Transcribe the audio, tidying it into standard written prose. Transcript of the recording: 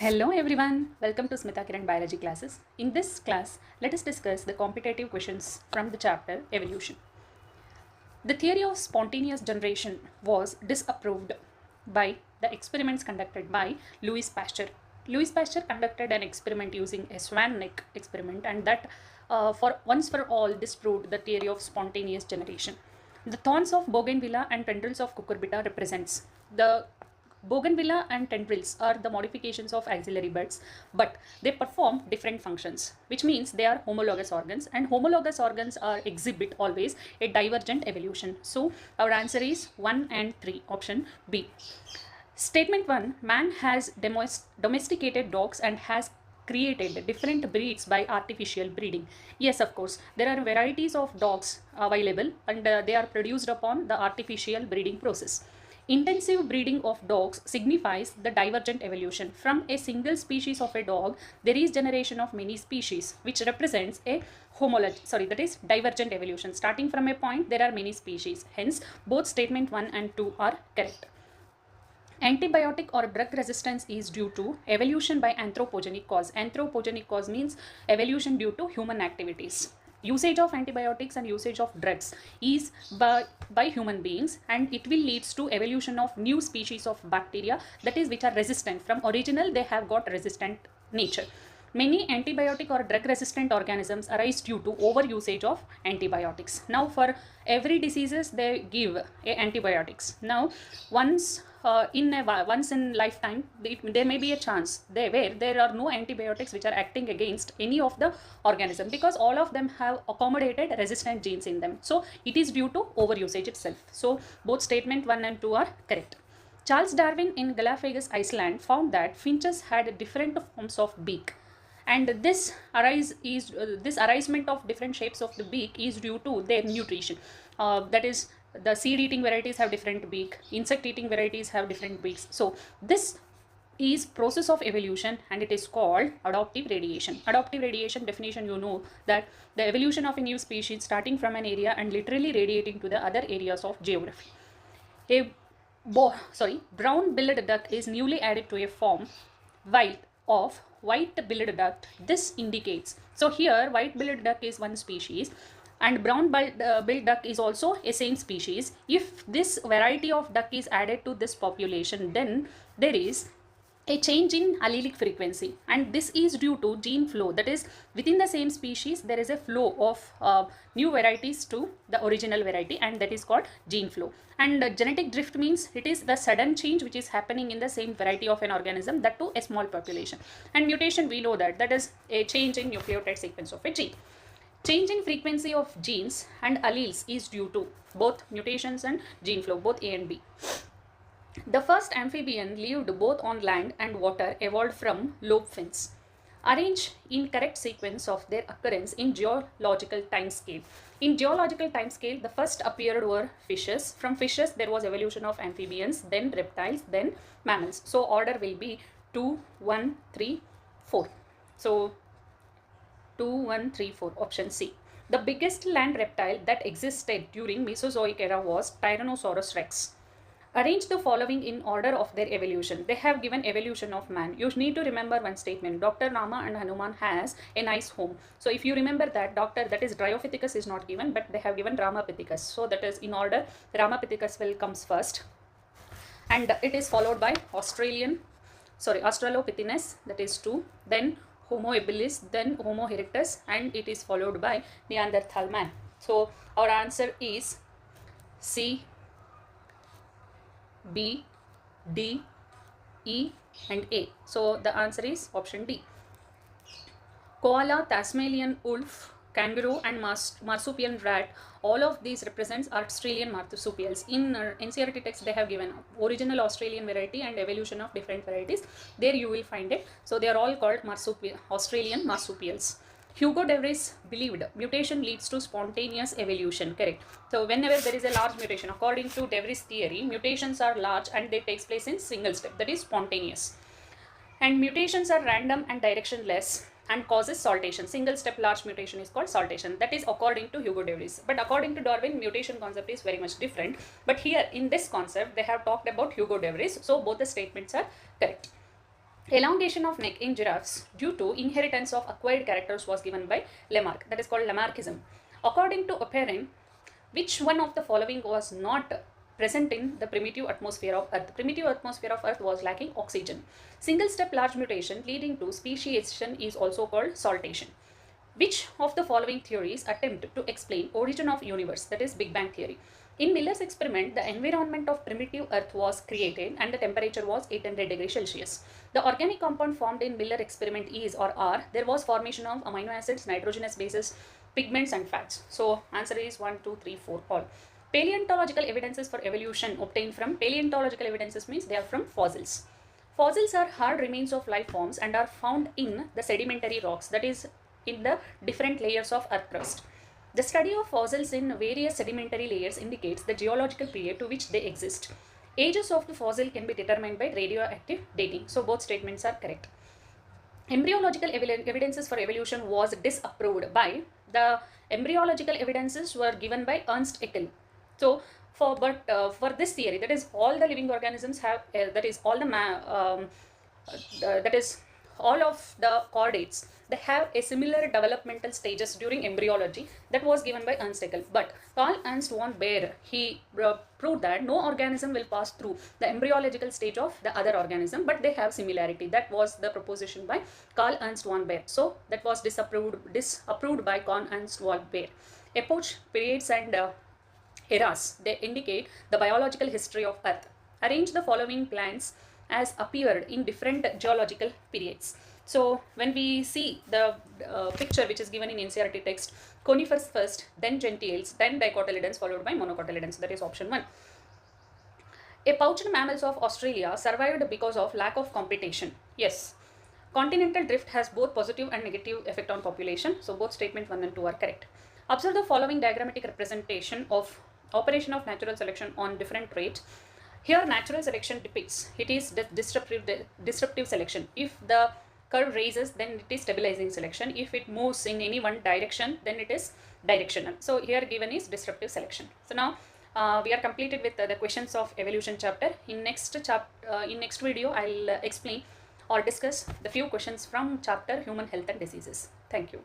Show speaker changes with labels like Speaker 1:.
Speaker 1: Hello everyone, welcome to Smita Kiran Biology classes. In this class, let us discuss the competitive questions from the chapter Evolution. The theory of spontaneous generation was disapproved by the experiments conducted by Louis Pasteur. Louis Pasteur conducted an experiment using a swan neck experiment, and that for once for all disproved the theory of spontaneous generation. The thorns of bougainvillea and tendrils of cucurbita represents the bougainvillea and tendrils are the modifications of axillary buds, but they perform different functions, which means they are homologous organs, and homologous organs are exhibit always a divergent evolution. So our answer is 1 and 3, option B. Statement 1, man has domesticated dogs and has created different breeds by artificial breeding. Yes, of course, there are varieties of dogs available, and they are produced upon the artificial breeding process. Intensive breeding of dogs signifies the divergent evolution. From a single species of a dog, there is generation of many species, which represents a that is divergent evolution. Starting from a point, there are many species. Hence, both statement 1 and 2 are correct. Antibiotic or drug resistance is due to evolution by anthropogenic cause. Anthropogenic cause means evolution due to human activities. Usage of antibiotics and usage of drugs is by human beings, and it will leads to evolution of new species of bacteria, that is which are resistant. From original they have got resistant nature. Many antibiotic or drug resistant organisms arise due to over usage of antibiotics. Now for every diseases they give antibiotics. Now once once in lifetime there may be a chance where there are no antibiotics which are acting against any of the organism, because all of them have accommodated resistant genes in them. So it is due to over usage itself. So both statement 1 and 2 are correct. Charles Darwin in Galapagos Island found that finches had different forms of beak, and this arisement of different shapes of the beak is due to their nutrition. That is, the seed eating varieties have different beak, insect eating varieties have different beaks. So this is process of evolution, and it is called adaptive radiation. Adaptive radiation definition, you know that the evolution of a new species starting from an area and literally radiating to the other areas of geography. A brown-billed duck is newly added to a farm of white-billed duck. This indicates, so here white-billed duck is one species, and brown-billed duck is also a same species. If this variety of duck is added to this population, then there is a change in allelic frequency, and this is due to gene flow. That is, within the same species there is a flow of new varieties to the original variety, and that is called gene flow. And genetic drift means it is the sudden change which is happening in the same variety of an organism, that to a small population. And mutation, we know that is a change in nucleotide sequence of a gene. Change in frequency of genes and alleles is due to both mutations and gene flow, both A and B. The first amphibian lived both on land and water evolved from lobe fins. Arrange in correct sequence of their occurrence in geological time scale. In geological time scale, the first appeared were fishes. From fishes, there was evolution of amphibians, then reptiles, then mammals. So order will be 2, 1, 3, 4. So 2, 1, 3, 4, option C. The biggest land reptile that existed during Mesozoic era was Tyrannosaurus rex. Arrange the following in order of their evolution. They have given evolution of man. You need to remember one statement. Dr. Rama and Hanuman has a nice home. So if you remember that, that is Dryopithecus is not given, but they have given Ramapithecus. So that is in order. Ramapithecus will comes first, and it is followed by Australopithecus, that is 2. Then Homo habilis, then Homo erectus, and it is followed by Neanderthal man. So our answer is C, B, D, E and A. So the answer is option D. Koala, Tasmanian wolf, kangaroo and marsupial rat, all of these represents Australian marsupials. In NCERT text they have given original Australian variety and evolution of different varieties. There you will find it. So they are all called Australian marsupials. Hugo de Vries believed mutation leads to spontaneous evolution. Correct. So whenever there is a large mutation, according to de Vries theory, mutations are large and they takes place in single step, that is spontaneous. And mutations are random and directionless and causes saltation. Single step large mutation is called saltation. That is according to Hugo de Vries. But according to Darwin, mutation concept is very much different. But here in this concept, they have talked about Hugo de Vries. So both the statements are correct. Elongation of neck in giraffes due to inheritance of acquired characters was given by Lamarck. That is called Lamarckism. According to Oparin, which one of the following was not present in the primitive atmosphere of Earth? The primitive atmosphere of Earth was lacking oxygen. Single step large mutation leading to speciation is also called saltation. Which of the following theories attempt to explain origin of universe? That is Big Bang theory. In Miller's experiment, the environment of primitive Earth was created and the temperature was 800 degrees Celsius. The organic compound formed in Miller experiment is or are, there was formation of amino acids, nitrogenous bases, pigments and fats. So answer is 1, 2, 3, 4 all. Paleontological evidences for evolution obtained from paleontological evidences means they are from fossils. Fossils are hard remains of life forms and are found in the sedimentary rocks, that is in the different layers of earth crust. The study of fossils in various sedimentary layers indicates the geological period to which they exist. Ages of the fossil can be determined by radioactive dating. So both statements are correct. Embryological evidences for evolution was disapproved by the embryological evidences were given by Ernst Haeckel. So for this theory, that is all the living organisms have that is all the that is all of the chordates, they have a similar developmental stages during embryology that was given by Ernst Haeckel. But Carl Ernst von Baer, he proved that no organism will pass through the embryological stage of the other organism, but they have similarity. That was the proposition by Carl Ernst von Baer. So that was disapproved by Carl Ernst von Baer. Epoch, periods and eras, they indicate the biological history of Earth. Arrange the following plants as appeared in different geological periods. So when we see the picture which is given in NCERT text, conifers first, then gentiales, then dicotyledons followed by monocotyledons. That is option 1. A pouched mammals of Australia survived because of lack of competition. Yes. Continental drift has both positive and negative effect on population. So both statement 1 and 2 are correct. Observe the following diagrammatic representation of operation of natural selection on different traits. Here natural selection depicts, it is disruptive selection. If the curve raises, then it is stabilizing selection. If it moves in any one direction, then it is directional. So here given is disruptive selection. So now we are completed with the questions of evolution chapter. In next video, I'll explain or discuss the few questions from chapter human health and diseases. Thank you.